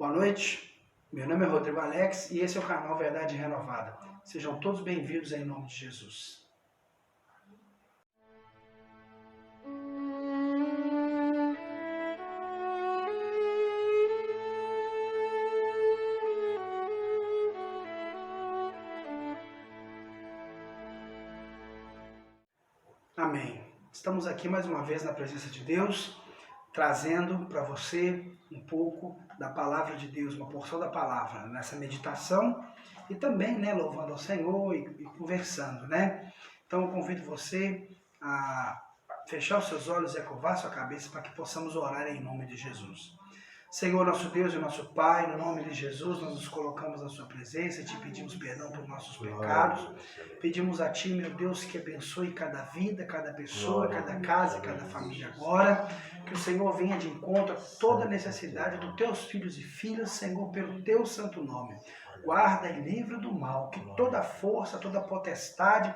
Boa noite, meu nome é Rodrigo Alex e esse é o canal Verdade Renovada. Sejam todos bem-vindos em nome de Jesus. Amém. Estamos aqui mais uma vez na presença de Deus, trazendo para você um pouco da palavra de Deus, uma porção da palavra nessa meditação e também, louvando ao Senhor e conversando, Então eu convido você a fechar os seus olhos e a curvar sua cabeça para que possamos orar em nome de Jesus. Senhor, nosso Deus e nosso Pai, no nome de Jesus, nós nos colocamos na sua presença e te pedimos perdão por nossos pecados. Pedimos a Ti, meu Deus, que abençoe cada vida, cada pessoa, cada casa, cada família agora. Que o Senhor venha de encontro a toda a necessidade dos Teus filhos e filhas, Senhor, pelo Teu santo nome. Guarda e livra do mal, que toda força, toda potestade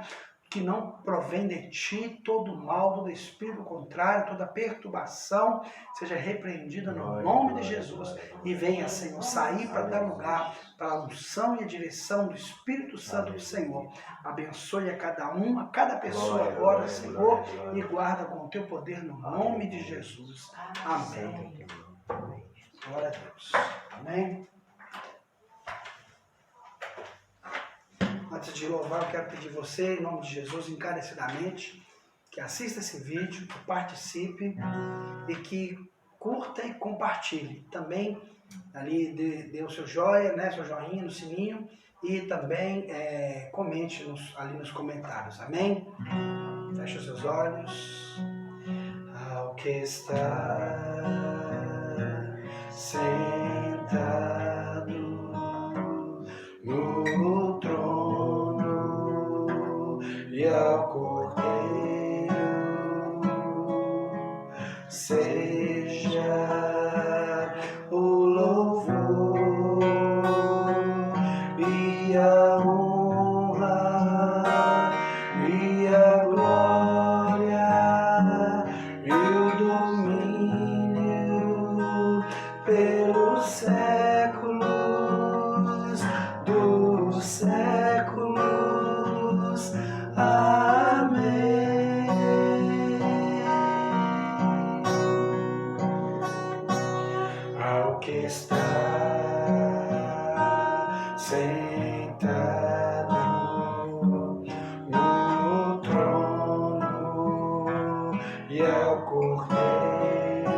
que não provém de Ti, todo mal, todo espírito contrário, toda perturbação, seja repreendida no nome de Jesus e venha, Senhor, sair para dar lugar para a unção e a direção do Espírito Santo do Senhor. Abençoe a cada um, a cada pessoa agora, Senhor, e guarda com o Teu poder no nome de Jesus. Amém. Glória a Deus. Amém. Antes de louvar, eu quero pedir você, em nome de Jesus, encarecidamente, que assista esse vídeo, que participe e que curta e compartilhe. Também ali dê o seu joia, seu joinha no sininho e também comente ali nos comentários. Amém? Feche os seus olhos. Ao que está sentado no trono e ao Cordeiro seja o louvor e a honra e a glória e o domínio pelos séculos dos séculos. Amém. Ao que está sentado no trono e ao Cordeiro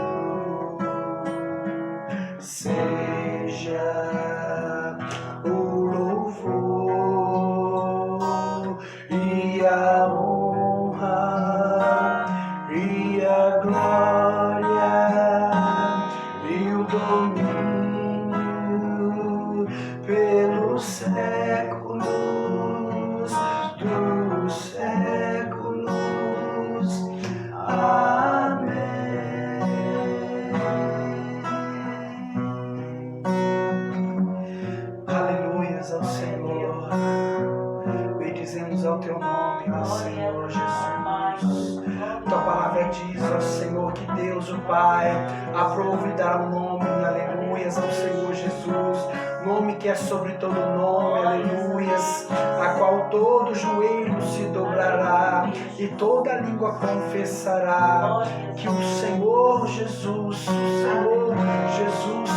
seja o louvor e a honra e a glória e o domínio pelos séculos dos séculos. Amém. Aleluias ao Senhor. Bendizemos ao Teu nome, ó Senhor Jesus. Tua palavra diz, ó Senhor, que Deus, o Pai, aprove e dará um nome, aleluias, ao Senhor Jesus. Nome que é sobre todo nome, aleluias, a qual todo joelho se dobrará e toda língua confessará que o Senhor Jesus,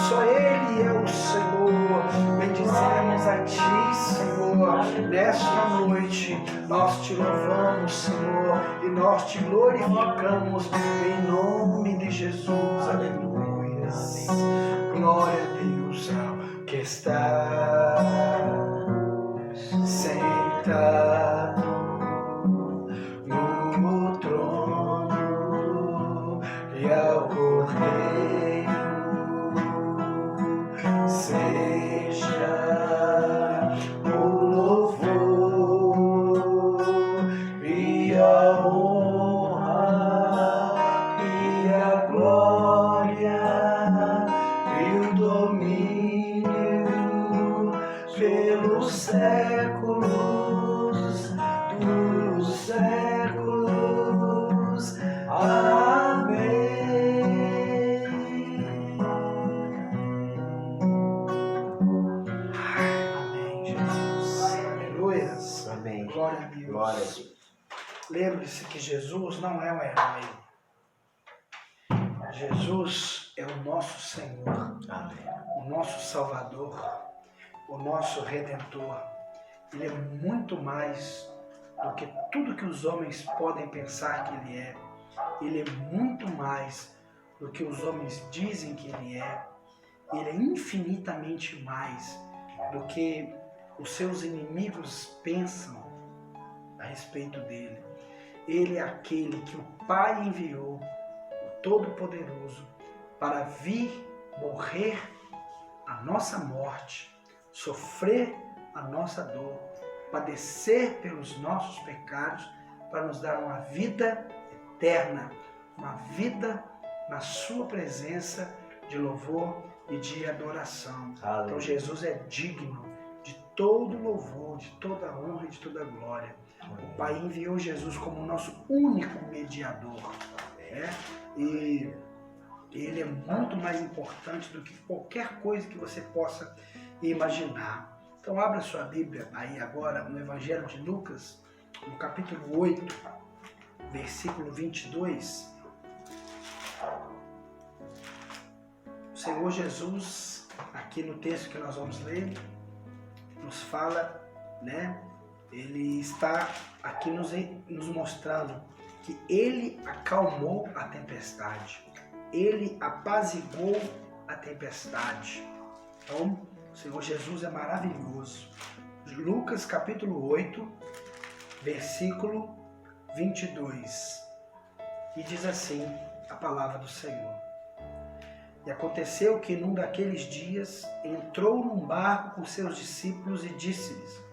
só Ele é o Senhor. Bendizemos a Ti, Senhor, nesta noite. Nós Te louvamos, Senhor, e nós Te glorificamos em nome de Jesus. Aleluias. Glória a Deus. Que está sentado no trono e ao Cordeiro seja o louvor e a honra e a glória e o domínio pelos séculos dos séculos. Amém. lembre-se que Jesus não é um herói. Jesus é o nosso Senhor, o nosso Salvador, o nosso Redentor. Ele é muito mais do que tudo que os homens podem pensar que Ele é. Ele é muito mais do que os homens dizem que Ele é. Ele é infinitamente mais do que os seus inimigos pensam a respeito dele. Ele é aquele que o Pai enviou, o Todo-Poderoso, para vir morrer a nossa morte, sofrer a nossa dor, padecer pelos nossos pecados, para nos dar uma vida eterna, uma vida na sua presença de louvor e de adoração. Aleluia. Então Jesus é digno de todo louvor, de toda honra e de toda glória. O Pai enviou Jesus como nosso único mediador, né? E Ele é muito mais importante do que qualquer coisa que você possa imaginar. Então abra sua Bíblia aí agora no Evangelho de Lucas, no capítulo 8, versículo 22. O Senhor Jesus, aqui no texto que nós vamos ler, nos fala, né? Ele está aqui nos mostrando que Ele acalmou a tempestade. Ele apaziguou a tempestade. Então, o Senhor Jesus é maravilhoso. Lucas capítulo 8, versículo 22. E diz assim a palavra do Senhor. E aconteceu que num daqueles dias entrou num barco com seus discípulos e disse-lhes: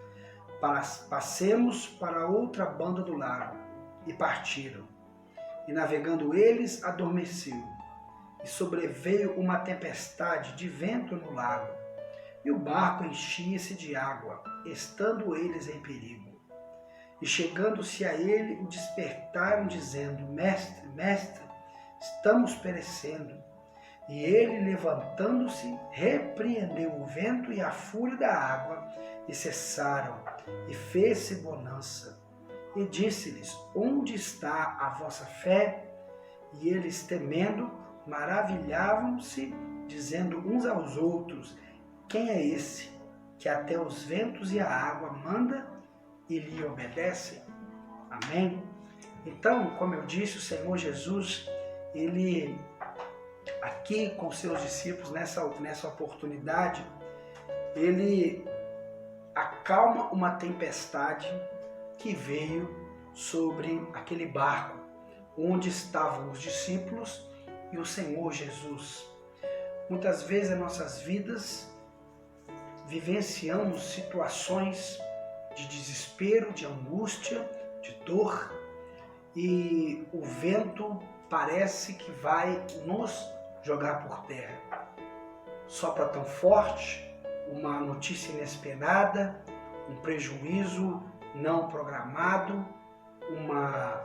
passemos para outra banda do lago. E partiram. E navegando eles, adormeceu. E sobreveio uma tempestade de vento no lago. E o barco enchia-se de água, estando eles em perigo. E chegando-se a ele, o despertaram, dizendo: Mestre, mestre, estamos perecendo. E ele, levantando-se, repreendeu o vento e a fúria da água, e cessaram, e fez-se bonança. E disse-lhes: Onde está a vossa fé? E eles, temendo, maravilhavam-se, dizendo uns aos outros: Quem é esse, que até os ventos e a água manda e lhe obedecem? Amém? Então, como eu disse, o Senhor Jesus, Ele, aqui com seus discípulos, nessa oportunidade, Ele acalma uma tempestade que veio sobre aquele barco, onde estavam os discípulos e o Senhor Jesus. Muitas vezes em nossas vidas, vivenciamos situações de desespero, de angústia, de dor, e o vento parece que vai nos jogar por terra. Sopra tão forte, uma notícia inesperada, um prejuízo não programado, uma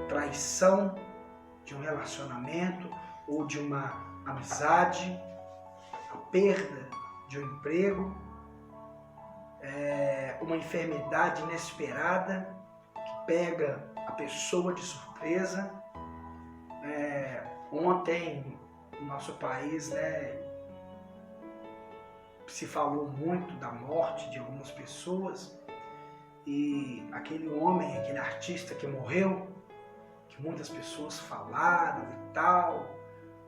traição de um relacionamento ou de uma amizade, a perda de um emprego, uma enfermidade inesperada que pega a pessoa de surpresa. Ontem, no nosso país, se falou muito da morte de algumas pessoas, e aquele homem, aquele artista que morreu, que muitas pessoas falaram e tal,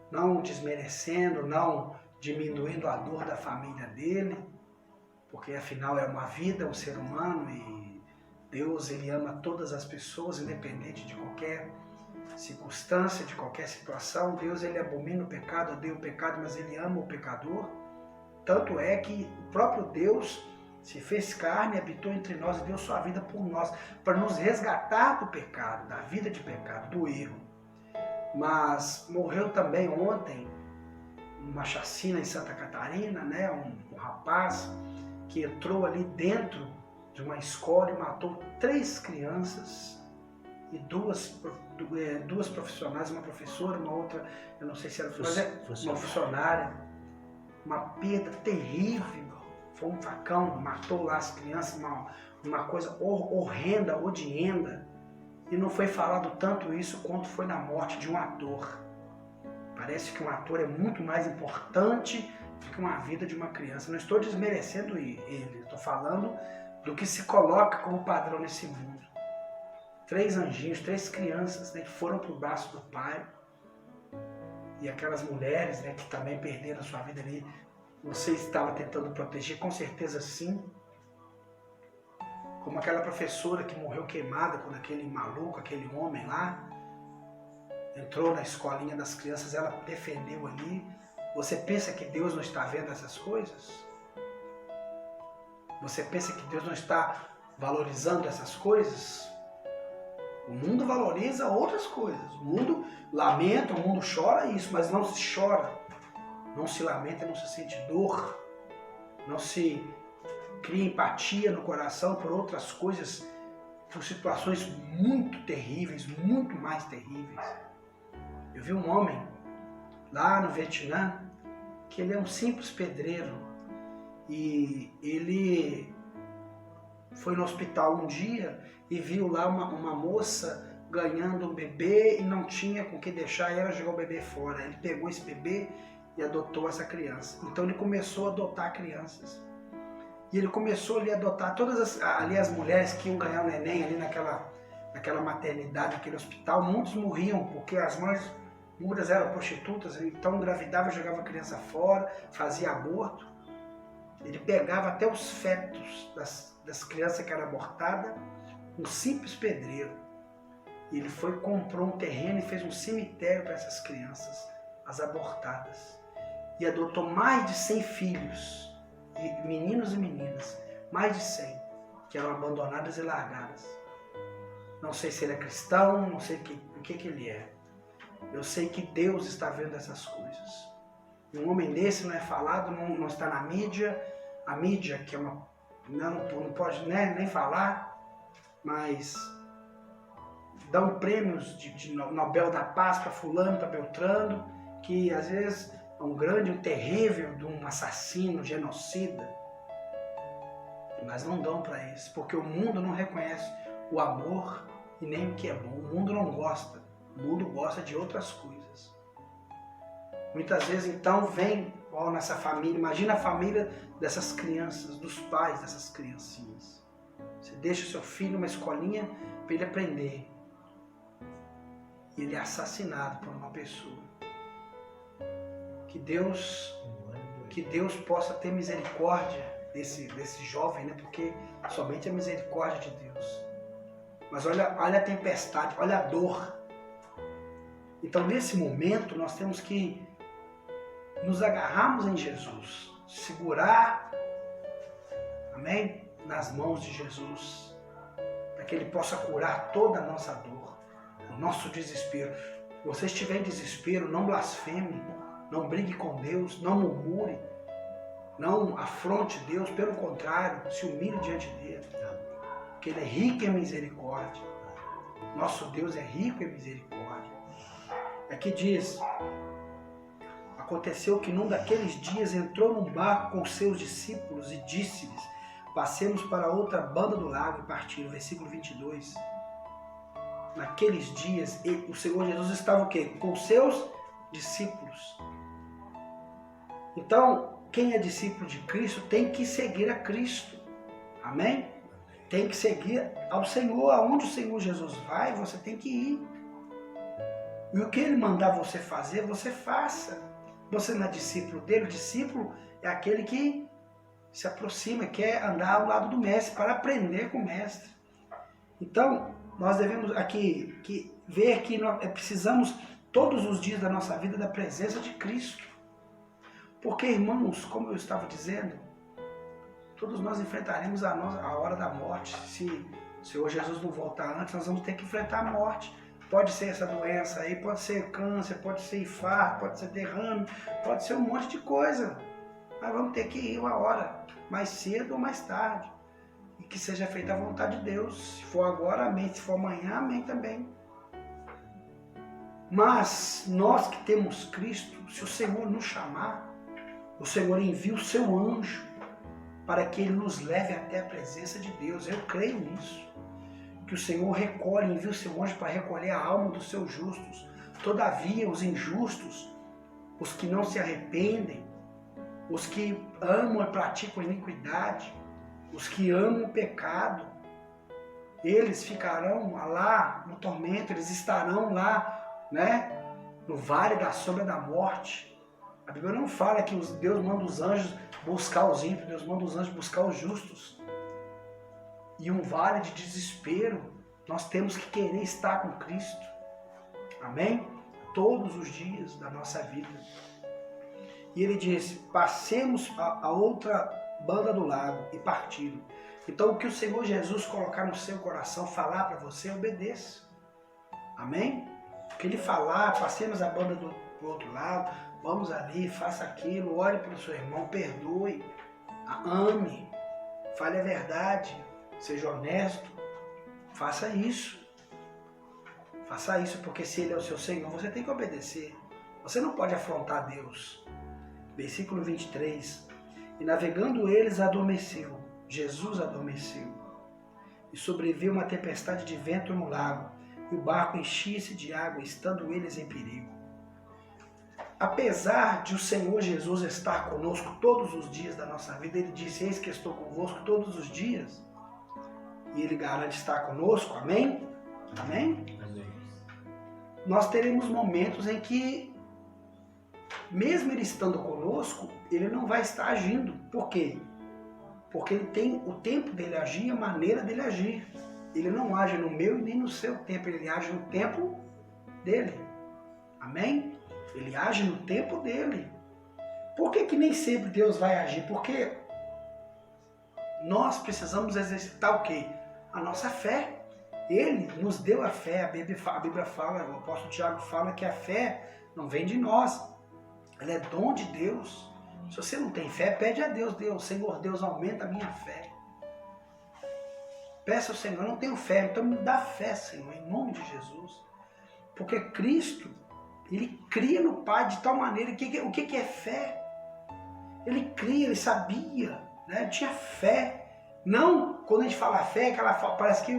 não desmerecendo, não diminuindo a dor da família dele, porque afinal é uma vida, um ser humano, e Deus, Ele ama todas as pessoas, independente de qualquer circunstância, de qualquer situação. Deus, Ele abomina o pecado, odeia o pecado, mas Ele ama o pecador. Tanto é que o próprio Deus se fez carne, habitou entre nós e deu sua vida por nós, para nos resgatar do pecado, da vida de pecado, do erro. Mas morreu também ontem uma chacina em Santa Catarina, um rapaz que entrou ali dentro de uma escola e matou 3 crianças e duas profissionais, uma professora, uma outra, eu não sei se era uma funcionária. Uma perda terrível. Foi um facão, matou lá as crianças, uma coisa horrenda, odienta. E não foi falado tanto isso quanto foi na morte de um ator. Parece que um ator é muito mais importante do que uma vida de uma criança. Não estou desmerecendo ele, estou falando do que se coloca como padrão nesse mundo. 3 anjinhos, 3 crianças, né, que foram para o braço do pai. E aquelas mulheres, né, que também perderam a sua vida ali. Você estava tentando proteger? Com certeza sim. Como aquela professora que morreu queimada quando aquele maluco, aquele homem lá, entrou na escolinha das crianças, ela defendeu ali. Você pensa que Deus não está vendo essas coisas? Você pensa que Deus não está valorizando essas coisas? O mundo valoriza outras coisas. O mundo lamenta, o mundo chora isso, mas não se chora. Não se lamenta, não se sente dor. Não se cria empatia no coração por outras coisas, por situações muito terríveis, muito mais terríveis. Eu vi um homem lá no Vietnã, que ele é um simples pedreiro. E ele foi no hospital um dia e viu lá uma moça ganhando um bebê e não tinha com que deixar, e ela jogou o bebê fora. Ele pegou esse bebê e adotou essa criança. Então ele começou a adotar crianças. E ele começou ali a adotar todas as mulheres que iam ganhar o neném ali naquela maternidade, naquele hospital. Muitos morriam porque as mães, muitas eram prostitutas, então engravidava, jogava a criança fora, fazia aborto. Ele pegava até os fetos das crianças que eram abortadas, um simples pedreiro. E ele foi, comprou um terreno e fez um cemitério para essas crianças, as abortadas. E adotou mais de 100 filhos, meninos e meninas, mais de 100, que eram abandonadas e largadas. Não sei se ele é cristão, não sei o que ele é. Eu sei que Deus está vendo essas coisas. E um homem desse não é falado, não está na mídia. A mídia, que é uma... não pode nem falar, mas dão prêmios de Nobel da Paz para fulano, para Beltrano, que às vezes é um grande, um terrível de um assassino, genocida. Mas não dão para isso, porque o mundo não reconhece o amor e nem o que é bom. O mundo não gosta, o mundo gosta de outras coisas. Muitas vezes então vem nessa família, imagina a família dessas crianças, dos pais dessas criancinhas. Você deixa o seu filho numa escolinha para ele aprender. E ele é assassinado por uma pessoa. Que Deus possa ter misericórdia desse jovem, né? Porque somente a misericórdia de Deus. Mas olha a tempestade, olha a dor. Então nesse momento nós temos que nos agarrarmos em Jesus, segurar, amém? Nas mãos de Jesus, para que Ele possa curar toda a nossa dor, o nosso desespero. Se você estiver em desespero, não blasfeme, não brigue com Deus, não murmure, não afronte Deus, pelo contrário, se humilhe diante dEle, porque Ele é rico em misericórdia. Nosso Deus é rico em misericórdia. Aqui diz: aconteceu que num daqueles dias entrou num barco com seus discípulos e disse-lhes: passemos para outra banda do lago, e partiram. Versículo 22. Naqueles dias, o Senhor Jesus estava o quê? Com seus discípulos. Então, quem é discípulo de Cristo tem que seguir a Cristo. Amém? Tem que seguir ao Senhor. Aonde o Senhor Jesus vai, você tem que ir. E o que Ele mandar você fazer, você faça. Você não é discípulo dele, o discípulo é aquele que se aproxima, quer andar ao lado do mestre, para aprender com o mestre. Então, nós devemos aqui ver que nós precisamos todos os dias da nossa vida da presença de Cristo. Porque, irmãos, como eu estava dizendo, todos nós enfrentaremos a hora da morte. Se o Senhor Jesus não voltar antes, nós vamos ter que enfrentar a morte. Pode ser essa doença aí, pode ser câncer, pode ser infarto, pode ser derrame, pode ser um monte de coisa. Mas vamos ter que ir uma hora, mais cedo ou mais tarde. E que seja feita a vontade de Deus. Se for agora, amém. Se for amanhã, amém também. Mas nós que temos Cristo, se o Senhor nos chamar, o Senhor envia o seu anjo para que ele nos leve até a presença de Deus. Eu creio nisso. que o Senhor recolhe, envia o seu anjo para recolher a alma dos seus justos. Todavia, os injustos, os que não se arrependem, os que amam e praticam iniquidade, os que amam o pecado, eles ficarão lá no tormento, eles estarão lá, né, no vale da sombra da morte. A Bíblia não fala que Deus manda os anjos buscar os ímpios, Deus manda os anjos buscar os justos. E um vale de desespero, nós temos que querer estar com Cristo. Amém? Todos os dias da nossa vida. E ele disse, passemos a outra banda do lago e partiram. Então o que o Senhor Jesus colocar no seu coração, falar para você, obedeça. Amém? O que ele falar, passemos a banda do outro lado, vamos ali, faça aquilo, ore para o seu irmão, perdoe, ame, fale a verdade, seja honesto, faça isso. Faça isso, porque se Ele é o seu Senhor, você tem que obedecer. Você não pode afrontar Deus. Versículo 23. E navegando eles, adormeceu. Jesus adormeceu. E sobreveio uma tempestade de vento no lago, e o barco enchia-se de água, estando eles em perigo. Apesar de o Senhor Jesus estar conosco todos os dias da nossa vida, Ele disse, eis que estou convosco todos os dias. E Ele garante estar conosco, amém? Amém? Nós teremos momentos em que, mesmo Ele estando conosco, Ele não vai estar agindo. Por quê? Porque Ele tem o tempo dele agir e a maneira dele agir. Ele não age no meu e nem no seu tempo, Ele age no tempo dele. Amém? Ele age no tempo dele. Por que nem sempre Deus vai agir? Porque nós precisamos exercitar o quê? A nossa fé. Ele nos deu a fé. A Bíblia fala, o apóstolo Tiago fala que a fé não vem de nós. Ela é dom de Deus. Se você não tem fé, pede a Deus. Deus, Senhor Deus, aumenta a minha fé. Peça ao Senhor, eu não tenho fé, então me dá fé, Senhor, em nome de Jesus. Porque Cristo, Ele cria no Pai de tal maneira, o que é fé? Ele cria, Ele sabia, né? Ele tinha fé. Não, quando a gente fala fé, parece que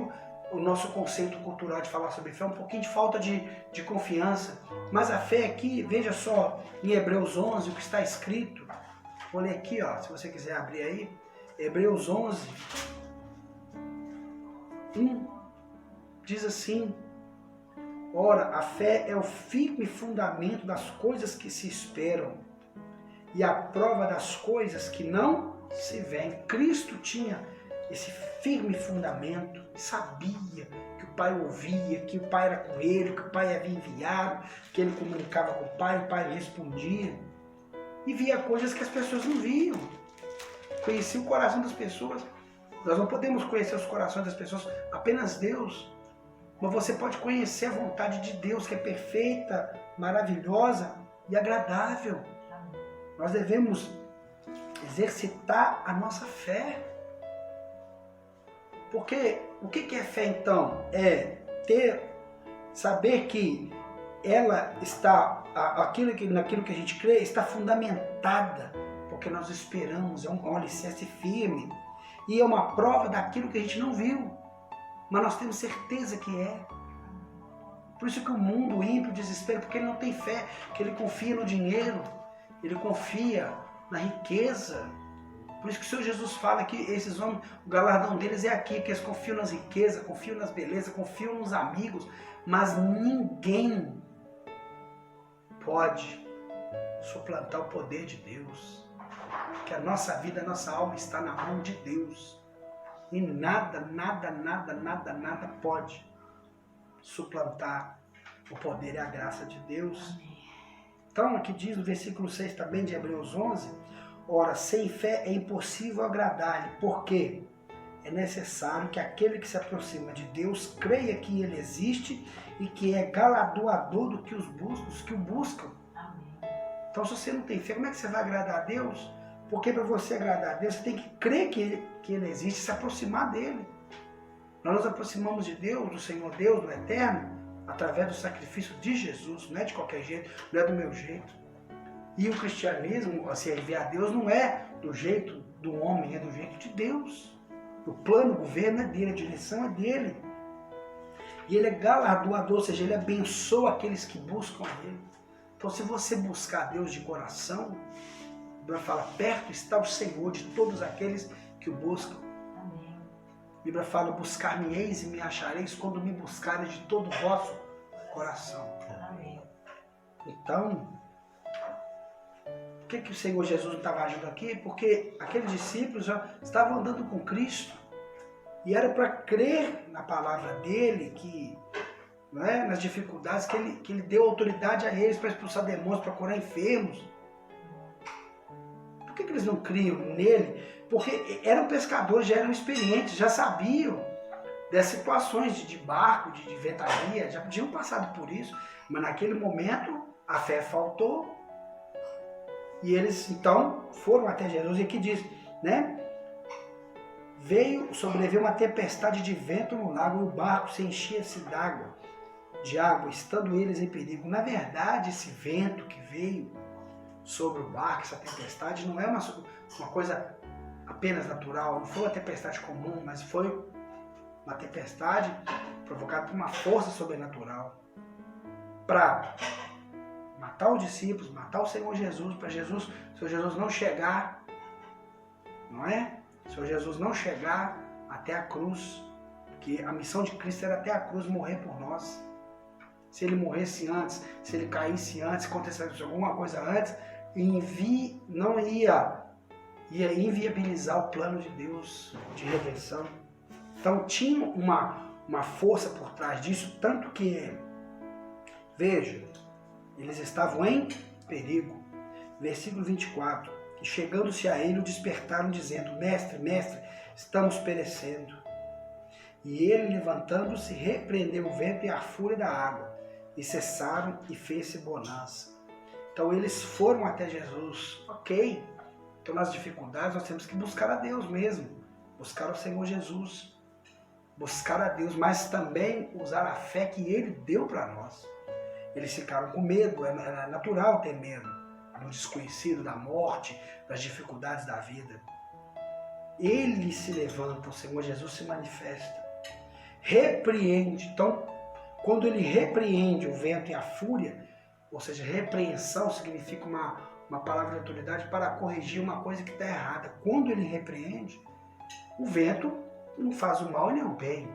o nosso conceito cultural de falar sobre fé é um pouquinho de falta de confiança. Mas a fé aqui, veja só, em Hebreus 11, o que está escrito. Vou ler aqui, ó, se você quiser abrir aí. Hebreus 11, 1, diz assim, ora, a fé é o firme fundamento das coisas que se esperam e a prova das coisas que não se veem. Cristo tinha esse firme fundamento, sabia que o Pai ouvia, que o Pai era com ele, que o Pai havia enviado, que ele comunicava com o Pai respondia. E via coisas que as pessoas não viam. Conhecia o coração das pessoas. Nós não podemos conhecer os corações das pessoas, apenas Deus. Mas você pode conhecer a vontade de Deus, que é perfeita, maravilhosa e agradável. Nós devemos exercitar a nossa fé. Porque o que é fé então? É saber que ela está, naquilo que a gente crê, está fundamentada, porque nós esperamos, é um alicerce firme, e é uma prova daquilo que a gente não viu, mas nós temos certeza que é. Por isso que o mundo, o ímpio, desespera, porque ele não tem fé, porque ele confia no dinheiro, ele confia na riqueza. Por isso que o Senhor Jesus fala que esses homens, o galardão deles é aqui, que eles confiam nas riquezas, confiam nas belezas, confiam nos amigos, mas ninguém pode suplantar o poder de Deus. Que a nossa vida, a nossa alma está na mão de Deus. E nada pode suplantar o poder e a graça de Deus. Então, aqui diz no versículo 6 também de Hebreus 11, ora, sem fé é impossível agradar-lhe, porque é necessário que aquele que se aproxima de Deus creia que Ele existe e que é galardoador dos que o buscam. Então, se você não tem fé, como é que você vai agradar a Deus? Porque para você agradar a Deus, você tem que crer que Ele existe e se aproximar dEle. Nós nos aproximamos de Deus, do Senhor Deus, do Eterno, através do sacrifício de Jesus. Não é de qualquer jeito, não é do meu jeito. E o cristianismo, servir a Deus, não é do jeito do homem, é do jeito de Deus. O plano, o governo é dele, a direção é dele. E ele é galardoador, ou seja, ele abençoa aqueles que buscam a ele. Então, se você buscar Deus de coração, a Bíblia fala, perto está o Senhor de todos aqueles que o buscam. Amém. A Bíblia fala, buscar-me-eis e me achareis quando me buscareis de todo o vosso coração. Amém. Então, por que o Senhor Jesus não estava agindo aqui? Porque aqueles discípulos já estavam andando com Cristo e era para crer na palavra dele, que, não é, nas dificuldades, que ele deu autoridade a eles para expulsar demônios, para curar enfermos. Por que eles não criam nele? Porque eram pescadores, já eram experientes, já sabiam das situações de barco, de ventania, já tinham passado por isso, mas naquele momento a fé faltou. E eles então foram até Jesus, e aqui diz, né? Sobreveu uma tempestade de vento no lago e o barco se enchia-se de água, estando eles em perigo. Na verdade, esse vento que veio sobre o barco, essa tempestade, não é uma coisa apenas natural, não foi uma tempestade comum, mas foi uma tempestade provocada por uma força sobrenatural para matar os discípulos, matar o Senhor Jesus, para o Senhor Jesus não chegar, não é? O Senhor Jesus não chegar até a cruz, que a missão de Cristo era até a cruz morrer por nós. Se ele morresse antes, se ele caísse antes, se acontecesse alguma coisa antes, não ia inviabilizar o plano de Deus de redenção. Então tinha uma força por trás disso, tanto que, veja, eles estavam em perigo. Versículo 24. E chegando-se a ele, o despertaram, dizendo, Mestre, Mestre, estamos perecendo. E ele, levantando-se, repreendeu o vento e a fúria da água, e cessaram, e fez-se bonança. Então eles foram até Jesus. Ok. Então nas dificuldades nós temos que buscar a Deus mesmo. Buscar o Senhor Jesus. Buscar a Deus, mas também usar a fé que Ele deu para nós. Eles ficaram com medo, é natural ter medo do desconhecido, da morte, das dificuldades da vida. Ele se levanta, o Senhor Jesus se manifesta, repreende. Então, quando ele repreende o vento e a fúria, ou seja, repreensão significa uma palavra de autoridade para corrigir uma coisa que está errada. Quando ele repreende, o vento não faz o mal nem o bem.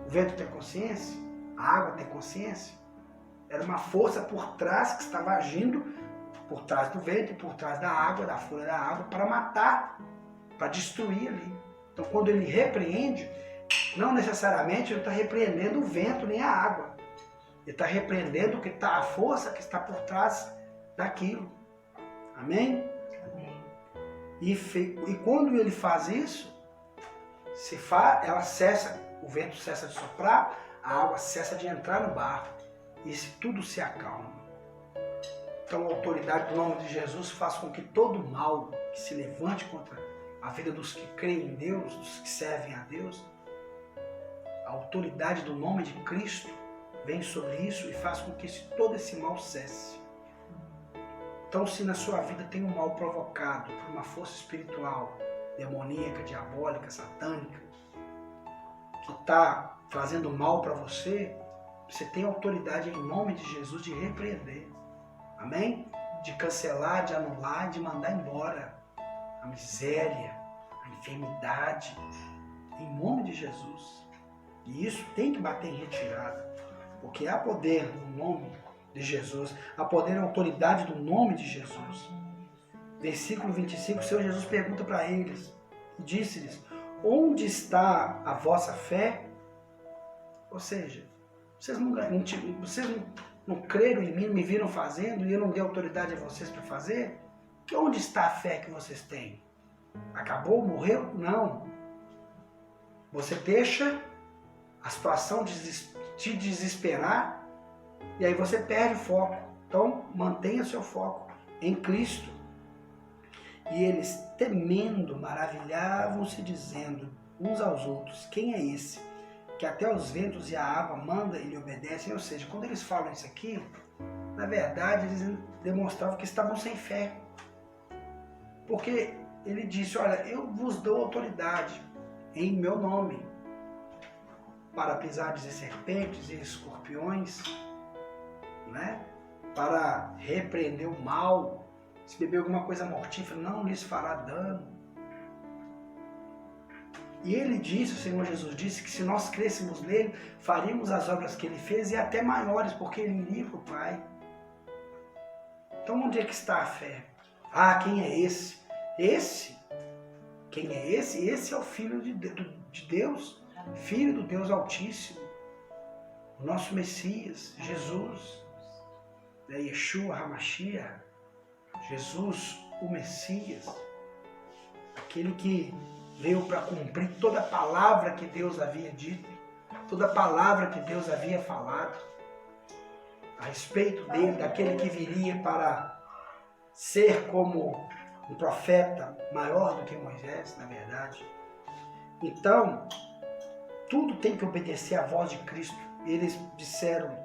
O vento tem consciência, a água tem consciência. Era uma força por trás que estava agindo por trás do vento e por trás da água, da fúria da água, para matar, para destruir ali. Então, quando ele repreende, não necessariamente ele está repreendendo o vento nem a água. Ele está repreendendo a força que está por trás daquilo. Amém? Amém. E quando ele faz isso, ela cessa, o vento cessa de soprar, a água cessa de entrar no barco. E tudo se acalma. Então a autoridade do nome de Jesus faz com que todo mal que se levante contra a vida dos que creem em Deus, dos que servem a Deus, a autoridade do nome de Cristo vem sobre isso e faz com que todo esse mal cesse. Então, se na sua vida tem um mal provocado por uma força espiritual, demoníaca, diabólica, satânica, que está fazendo mal para você, você tem autoridade em nome de Jesus de repreender. Amém? De cancelar, de anular, de mandar embora a miséria, a enfermidade, em nome de Jesus. E isso tem que bater em retirada, porque há poder no nome de Jesus, há poder e autoridade do nome de Jesus. Versículo 25, o Senhor Jesus pergunta para eles, e disse-lhes, onde está a vossa fé? Ou seja, vocês não creram em mim, me viram fazendo, e eu não dei autoridade a vocês para fazer? Que onde está a fé que vocês têm? Acabou? Morreu? Não. Você deixa a situação te desesperar, e aí você perde o foco. Então, mantenha seu foco em Cristo. E eles, temendo, maravilhavam-se, dizendo uns aos outros, quem é esse? Que até os ventos e a água manda e lhe obedecem. Ou seja, quando eles falam isso aqui, na verdade, eles demonstravam que estavam sem fé. Porque ele disse, olha, eu vos dou autoridade em meu nome. para pisares e serpentes e escorpiões, né? Para repreender o mal. Se beber alguma coisa mortífera, não lhes fará dano. E ele disse, o Senhor Jesus disse, que se nós crêssemos nele, faríamos as obras que ele fez e até maiores, porque ele iria para o Pai. Então onde é que está a fé? Ah, quem é esse? Esse? Quem é esse? Esse é o Filho de Deus, Filho do Deus Altíssimo, o nosso Messias, Jesus, Yeshua HaMashiach, Jesus, o Messias, aquele que veio para cumprir toda a palavra que Deus havia dito, toda a palavra que Deus havia falado a respeito dele, daquele que viria para ser como um profeta maior do que Moisés, na verdade. Então, tudo tem que obedecer à voz de Cristo. Eles disseram,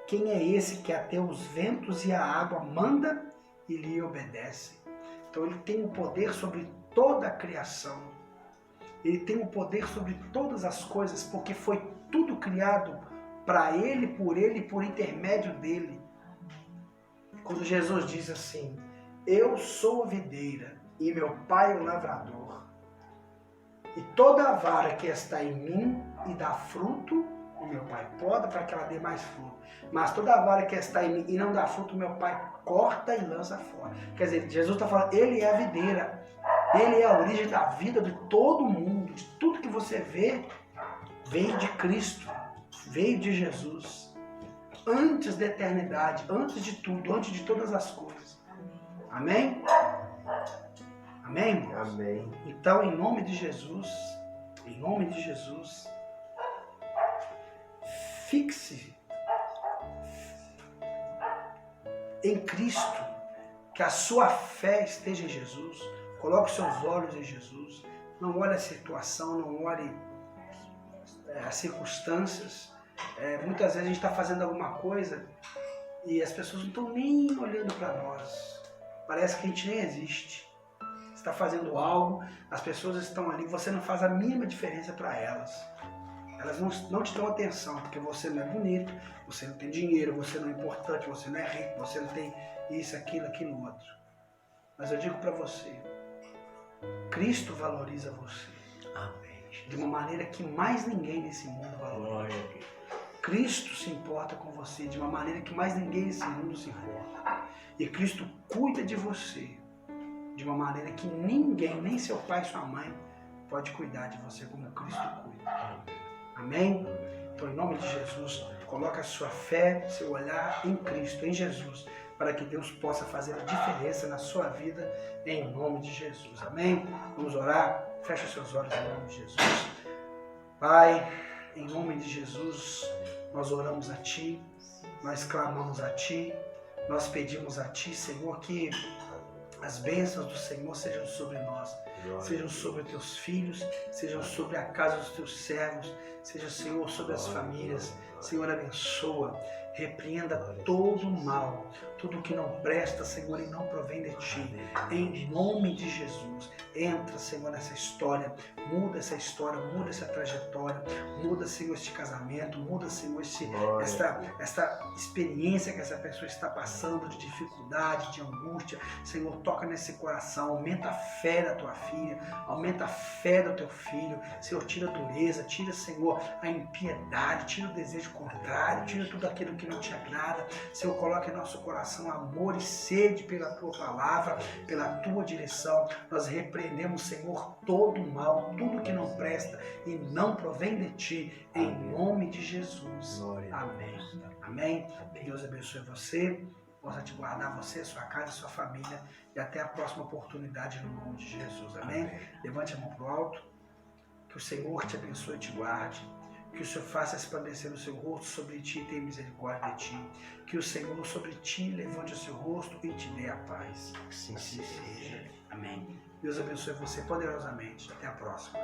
quem é esse que até os ventos e a água manda e lhe obedece? Então ele tem o poder sobre toda a criação. Ele tem o poder sobre todas as coisas, porque foi tudo criado para ele, e por intermédio dele. Quando Jesus diz assim, eu sou a videira e meu pai é o lavrador, e toda a vara que está em mim e dá fruto, o meu pai poda para que ela dê mais fruto. Mas toda a vara que está em mim e não dá fruto, o meu pai corta e lança fora. Quer dizer, Jesus está falando, ele é a videira. Ele é a origem da vida de todo mundo. De tudo que você vê, veio de Cristo. Veio de Jesus. Antes da eternidade, antes de tudo, antes de todas as coisas. Amém? Amém, irmãos? Amém. Então, em nome de Jesus, fixe em Cristo, que a sua fé esteja em Jesus, coloque seus olhos em Jesus, não olhe a situação, não olhe as circunstâncias. Muitas vezes a gente está fazendo alguma coisa e as pessoas não estão nem olhando para nós, parece que a gente nem existe. Você está fazendo algo, as pessoas estão ali, você não faz a mínima diferença para elas. Elas não te dão atenção, porque você não é bonito, você não tem dinheiro, você não é importante, você não é rico, você não tem isso, aquilo, outro. Mas eu digo para você, Cristo valoriza você. Amém. De uma maneira que mais ninguém nesse mundo valoriza. Cristo se importa com você de uma maneira que mais ninguém nesse mundo se importa. E Cristo cuida de você de uma maneira que ninguém, nem seu pai e sua mãe, pode cuidar de você como Cristo cuida. Amém? Então, em nome de Jesus, coloque a sua fé, seu olhar em Cristo, em Jesus, para que Deus possa fazer a diferença na sua vida, em nome de Jesus. Amém? Vamos orar? Feche seus olhos em nome de Jesus. Pai, em nome de Jesus, nós oramos a Ti, nós clamamos a Ti, nós pedimos a Ti, Senhor, que as bênçãos do Senhor sejam sobre nós, sejam sobre os Teus filhos, sejam sobre a casa dos Teus servos, seja, Senhor, sobre as famílias. Senhor, abençoa, repreenda todo o mal, tudo que não presta, Senhor, e não provém de Ti. Em nome de Jesus, entra, Senhor, nessa história, muda essa história, muda essa trajetória, muda, Senhor, este casamento, muda, Senhor, esta experiência que essa pessoa está passando de dificuldade, de angústia. Senhor, toca nesse coração, aumenta a fé da tua filha, aumenta a fé do teu filho. Senhor, tira a dureza, tira, Senhor, a impiedade, tira o desejo contrário, tira tudo aquilo que não te agrada. Senhor, coloca em nosso coração amor e sede pela tua palavra, pela tua direção. Nós repreendemos, Senhor, todo o mal, tudo que não presta e não provém de ti, em nome de Jesus. Amém. Amém. Deus abençoe você, possa te guardar, você, sua casa, sua família, e até a próxima oportunidade no nome de Jesus. Amém. Levante a mão para o alto. Que o Senhor te abençoe e te guarde. Que o Senhor faça resplandecer o seu rosto sobre ti e tenha misericórdia de ti. Que o Senhor sobre ti levante o seu rosto e te dê a paz. Assim seja. Amém. Deus abençoe você poderosamente. Até a próxima.